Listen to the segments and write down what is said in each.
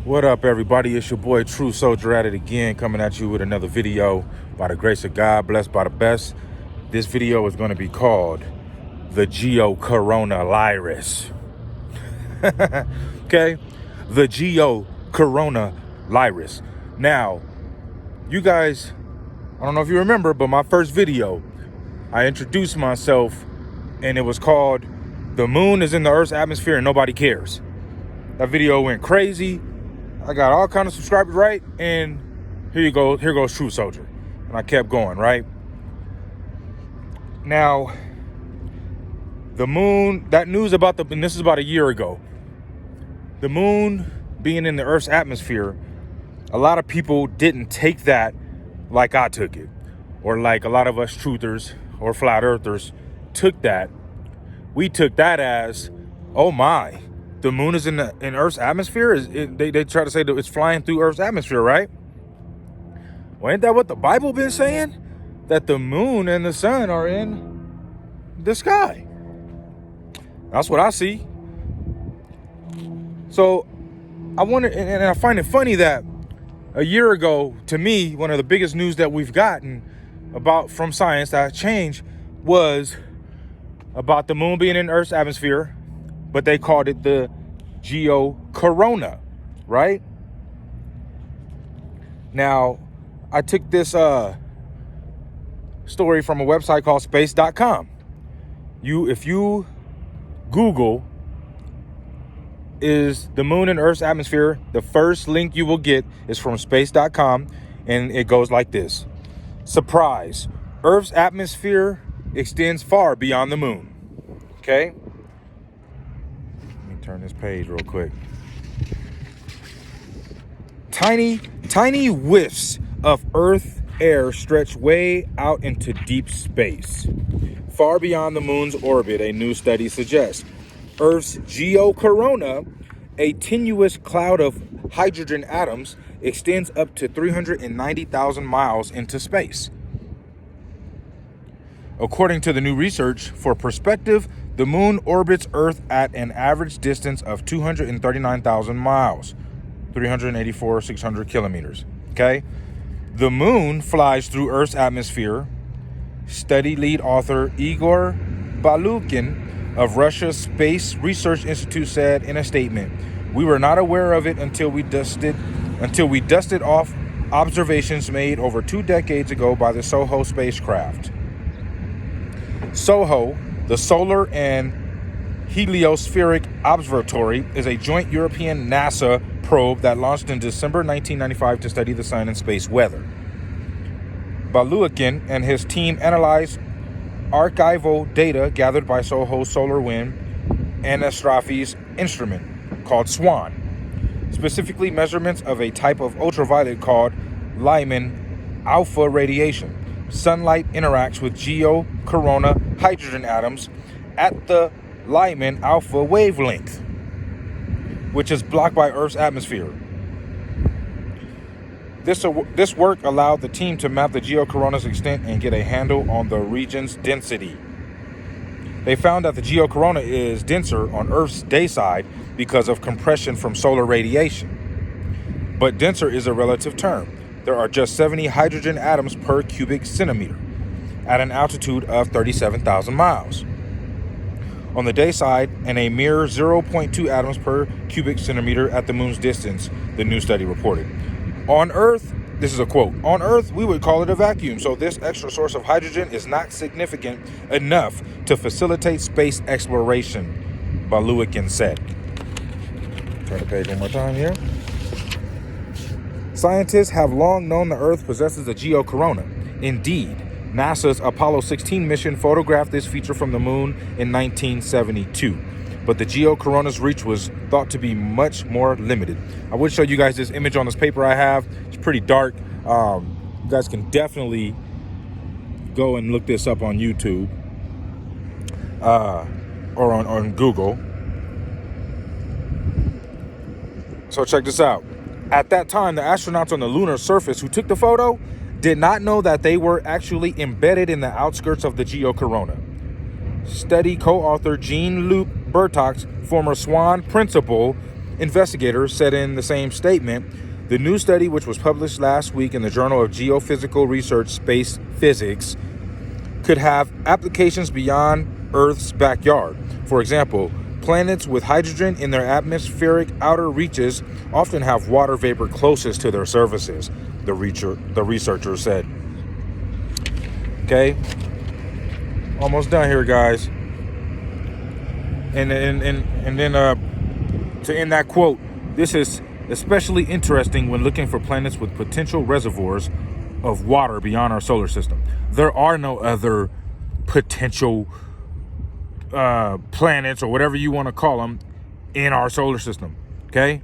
What up, everybody? It's your boy True Soldier at it again, coming at you with another video. By the grace of God, blessed by the best. This video is going to be called the Geocorona Lierus. Okay, the Geocorona Lierus. Now, you guys, I don't know if you remember, but my first video, I introduced myself, and it was called "The Moon is in the Earth's Atmosphere and Nobody Cares." That video went crazy. I got all kind of subscribers, right? And here goes True Soldier. And I kept going, right? Now, the moon, that news about and this is about a year ago. The moon being in the Earth's atmosphere, a lot of people didn't take that like I took it. Or like a lot of us truthers or flat earthers took that. We took that as, oh my, the moon is in Earth's atmosphere. They try to say that it's flying through Earth's atmosphere, right? Well, ain't that what the Bible been saying? That the moon and the sun are in the sky. That's what I see. So I wonder, and I find it funny that a year ago, to me, one of the biggest news that we've gotten about from science that changed was about the moon being in Earth's atmosphere, but they called it the Geocorona, right? Now, I took this story from a website called space.com. If you Google is the moon in Earth's atmosphere, the first link you will get is from space.com, and it goes like this. Surprise, Earth's atmosphere extends far beyond the moon. Okay? Turn this page real quick. Tiny whiffs of Earth air stretch way out into deep space. Far beyond the moon's orbit, a new study suggests. Earth's geocorona, a tenuous cloud of hydrogen atoms, extends up to 390,000 miles into space. According to the new research, for perspective, the moon orbits Earth at an average distance of 239,000 miles, 384,600 kilometers, okay? The moon flies through Earth's atmosphere, study lead author Igor Balukin of Russia's Space Research Institute said in a statement. We were not aware of it until we dusted off observations made over 2 decades ago by the SOHO spacecraft. SOHO, the Solar and Heliospheric Observatory, is a joint European NASA probe that launched in December 1995 to study the sun and space weather. Balukin and his team analyzed archival data gathered by SOHO's Solar Wind Anastrophes instrument called SWAN, specifically measurements of a type of ultraviolet called Lyman alpha radiation. Sunlight interacts with geocorona hydrogen atoms at the Lyman alpha wavelength, which is blocked by Earth's atmosphere. This work allowed the team to map the geocorona's extent and get a handle on the region's density. They found that the geocorona is denser on Earth's day side because of compression from solar radiation. But denser is a relative term. There are just 70 hydrogen atoms per cubic centimeter at an altitude of 37,000 miles on the day side, and a mere 0.2 atoms per cubic centimeter at the moon's distance, the new study reported. On Earth, this is a quote, on Earth, we would call it a vacuum, so this extra source of hydrogen is not significant enough to facilitate space exploration, Balukin said. Turn the page one more time here. Scientists have long known the Earth possesses a geocorona. Indeed, NASA's Apollo 16 mission photographed this feature from the moon in 1972. But the geocorona's reach was thought to be much more limited. I would show you guys this image on this paper I have. It's pretty dark. You guys can definitely go and look this up on YouTube or on Google. So check this out. At that time, the astronauts on the lunar surface who took the photo did not know that they were actually embedded in the outskirts of the geocorona. Study co-author Jean-Luc Bertox, former SWAN principal, investigators said in the same statement, the new study, which was published last week in the Journal of Geophysical Research Space Physics, could have applications beyond Earth's backyard. For example, planets with hydrogen in their atmospheric outer reaches often have water vapor closest to their surfaces, the researcher said. Okay, almost done here, guys. And then to end that quote, this is especially interesting when looking for planets with potential reservoirs of water beyond our solar system. There are no other potential planets, or whatever you want to call them, in our solar system. Okay,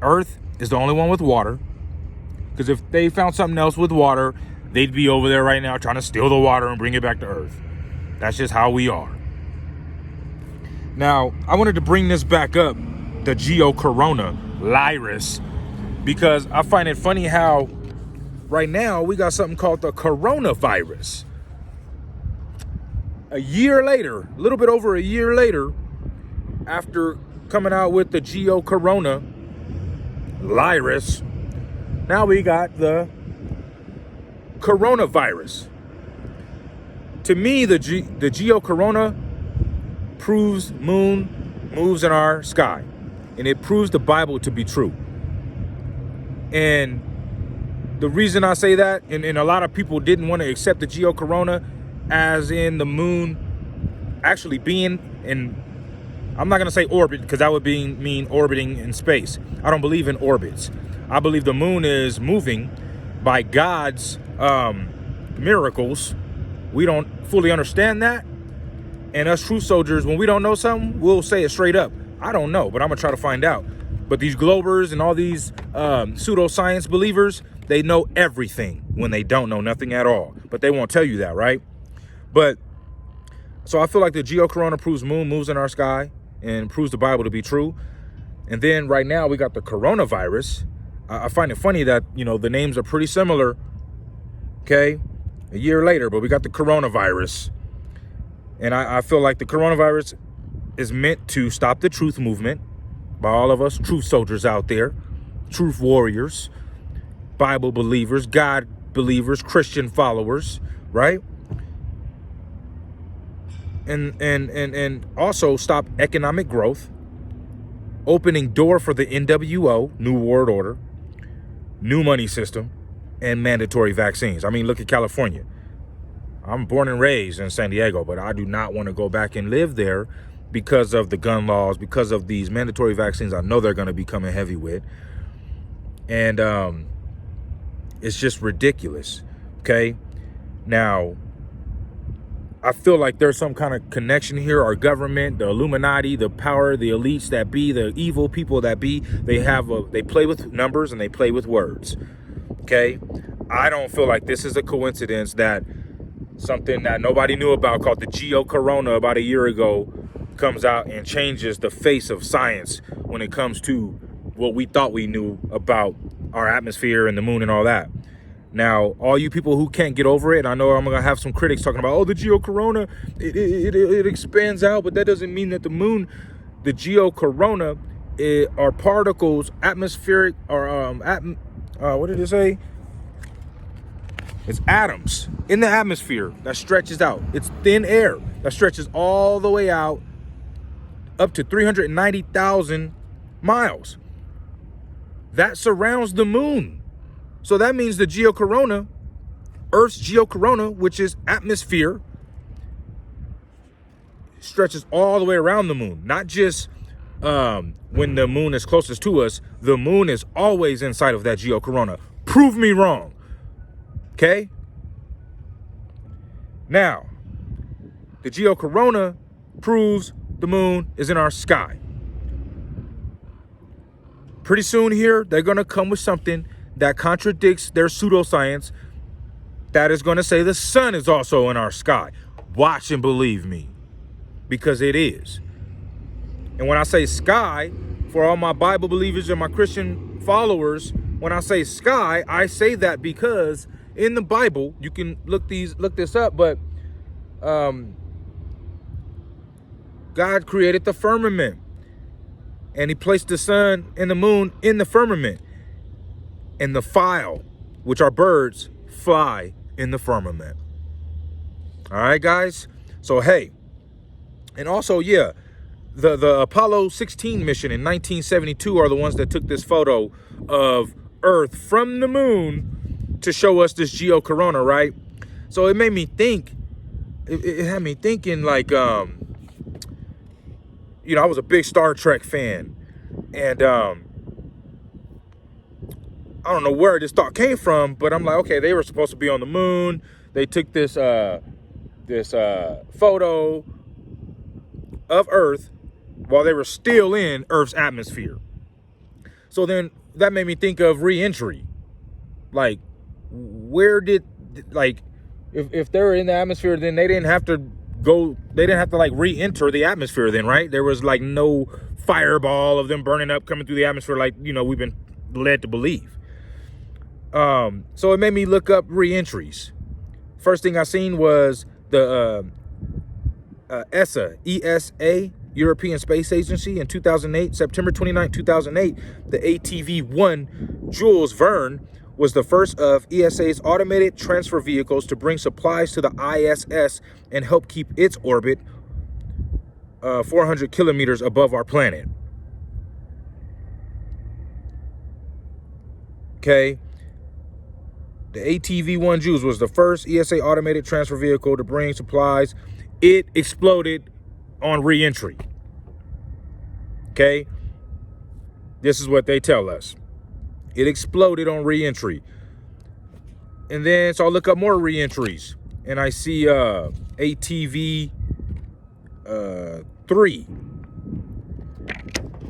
Earth is the only one with water, because if they found something else with water, they'd be over there right now trying to steal the water and bring it back to Earth. That's just how we are. Now, I wanted to bring this back up, the Geocorona, Lierus, because I find it funny how right now we got something called the coronavirus. A year later, a little bit over a year later, after coming out with the Geocorona, Lierus, now we got the coronavirus. To me, the Geocorona proves moon moves in our sky, and it proves the Bible to be true. And the reason I say that, and a lot of people didn't want to accept the Geocorona as in the moon actually being in, I'm not going to say orbit, because that would mean orbiting in space. I don't believe in orbits. I believe the moon is moving by God's miracles. We don't fully understand that. And us truth soldiers, when we don't know something, we'll say it straight up. I don't know, but I'm going to try to find out. But these globers and all these pseudoscience believers, they know everything when they don't know nothing at all. But they won't tell you that, right? But so I feel like the Geocorona proves moon moves in our sky and proves the Bible to be true. And then right now we got the coronavirus. I find it funny that, the names are pretty similar. Okay, a year later, but we got the coronavirus. And I feel like the coronavirus is meant to stop the truth movement by all of us truth soldiers out there, truth warriors, Bible believers, God believers, Christian followers, right? And also stop economic growth, opening door for the NWO, New World Order, new money system, and mandatory vaccines. I mean, look at California. I'm born and raised in San Diego, but I do not want to go back and live there because of the gun laws, because of these mandatory vaccines I know they're going to be coming heavy with. And it's just ridiculous, okay? Now, I feel like there's some kind of connection here. Our government, the Illuminati, the power, the elites that be, the evil people that be, they play with numbers and they play with words, okay? I don't feel like this is a coincidence that something that nobody knew about called the Geocorona about a year ago comes out and changes the face of science when it comes to what we thought we knew about our atmosphere and the moon and all that. Now, all you people who can't get over it, I know I'm going to have some critics talking about, the Geocorona, it expands out, but that doesn't mean that the moon, the Geocorona, are particles, atmospheric, or, what did it say? It's atoms in the atmosphere that stretches out. It's thin air that stretches all the way out up to 390,000 miles. That surrounds the moon. So that means the Geocorona, Earth's Geocorona, which is atmosphere, stretches all the way around the moon. Not just when the moon is closest to us. The moon is always inside of that Geocorona. Prove me wrong. Okay? Now, the Geocorona proves the moon is in our sky. Pretty soon here, they're going to come with something that contradicts their pseudoscience that is going to say the sun is also in our sky. Watch and believe me, because it is. And when I say sky, for all my Bible believers and my Christian followers, when I say sky, I say that because in the Bible, you can look this up, but God created the firmament. And he placed the sun and the moon in the firmament. And the fowl, which are birds, fly in the firmament. All right, guys? So, hey. And also, yeah, the Apollo 16 mission in 1972 are the ones that took this photo of Earth from the moon to show us this Geocorona, right? So it made me think, it had me thinking like, I was a big Star Trek fan. And I don't know where this thought came from, but I'm like, okay, they were supposed to be on the moon. They took this photo of Earth while they were still in Earth's atmosphere. So then that made me think of re-entry. Like, where did, like, if they're in the atmosphere, then they didn't have to like re-enter the atmosphere then, right? There was like no fireball of them burning up coming through the atmosphere like, we've been led to believe. So it made me look up re-entries. First thing I seen was the ESA, European Space Agency, in 2008, September 29, 2008, the ATV-1 Jules Verne was the first of ESA's automated transfer vehicles to bring supplies to the ISS and help keep its orbit 400 kilometers above our planet. Okay. The ATV-1 Jules was the first ESA automated transfer vehicle to bring supplies. It exploded on re-entry. Okay. This is what they tell us. It exploded on re-entry. And then, so I look up more re-entries. And I see ATV 3.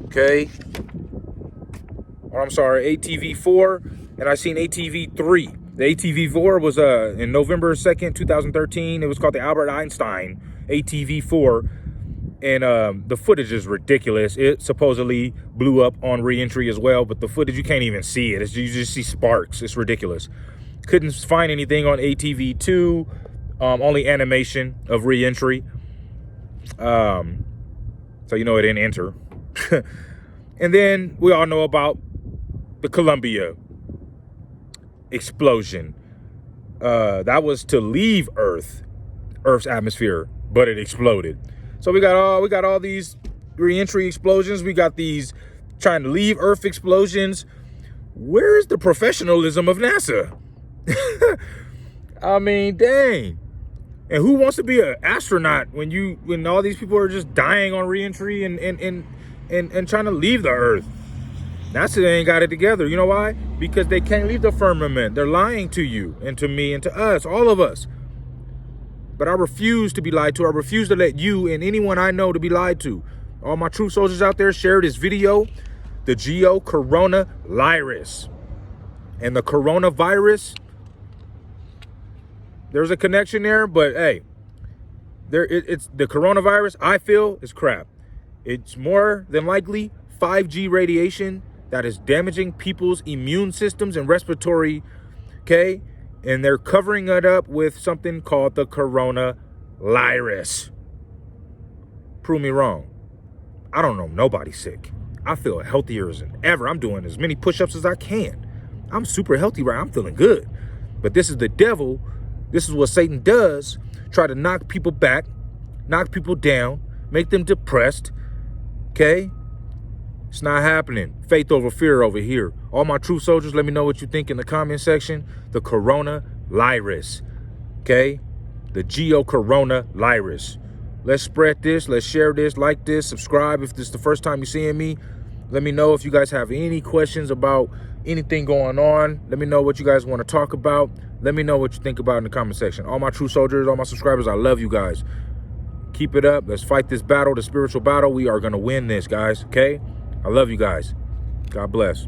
Okay. Or I'm sorry, ATV 4. And I seen ATV 3. The ATV 4 was in November 2nd, 2013. It was called the Albert Einstein ATV 4. And the footage is ridiculous. It supposedly blew up on re-entry as well, but the footage, you can't even see it. You just see sparks. It's ridiculous. Couldn't find anything on ATV 2, only animation of re-entry. So it didn't enter. And then we all know about the Columbia explosion. That was to leave Earth's atmosphere, but it exploded. So we got all these re-entry explosions. We got these trying to leave Earth explosions. Where's the professionalism of NASA? I mean, dang. And who wants to be an astronaut when all these people are just dying on re-entry and trying to leave the Earth? NASA ain't got it together. You know why? Because they can't leave the firmament. They're lying to you and to me and to us, all of us. But I refuse to be lied to. I refuse to let you and anyone I know to be lied to. All my true soldiers out there, share this video. The Geocorona Lierus. And the coronavirus, there's a connection there, but hey, it's the coronavirus, I feel, is crap. It's more than likely 5G radiation that is damaging people's immune systems and respiratory, okay? And they're covering it up with something called the coronavirus. Prove me wrong. I don't know nobody sick. I feel healthier than ever. I'm doing as many push-ups as I can. I'm super healthy, right? I'm feeling good. But this is the devil. This is what Satan does. Try to knock people back, knock people down, make them depressed, okay? It's not happening. Faith over fear over here. All my true soldiers, let me know what you think in the comment section. The coronavirus, okay? The Geocorona Lierus. Let's spread this. Let's share this. Like this. Subscribe if this is the first time you're seeing me. Let me know if you guys have any questions about anything going on. Let me know what you guys want to talk about. Let me know what you think about in the comment section. All my true soldiers, all my subscribers, I love you guys. Keep it up. Let's fight this battle, the spiritual battle. We are going to win this, guys, okay? I love you guys. God bless.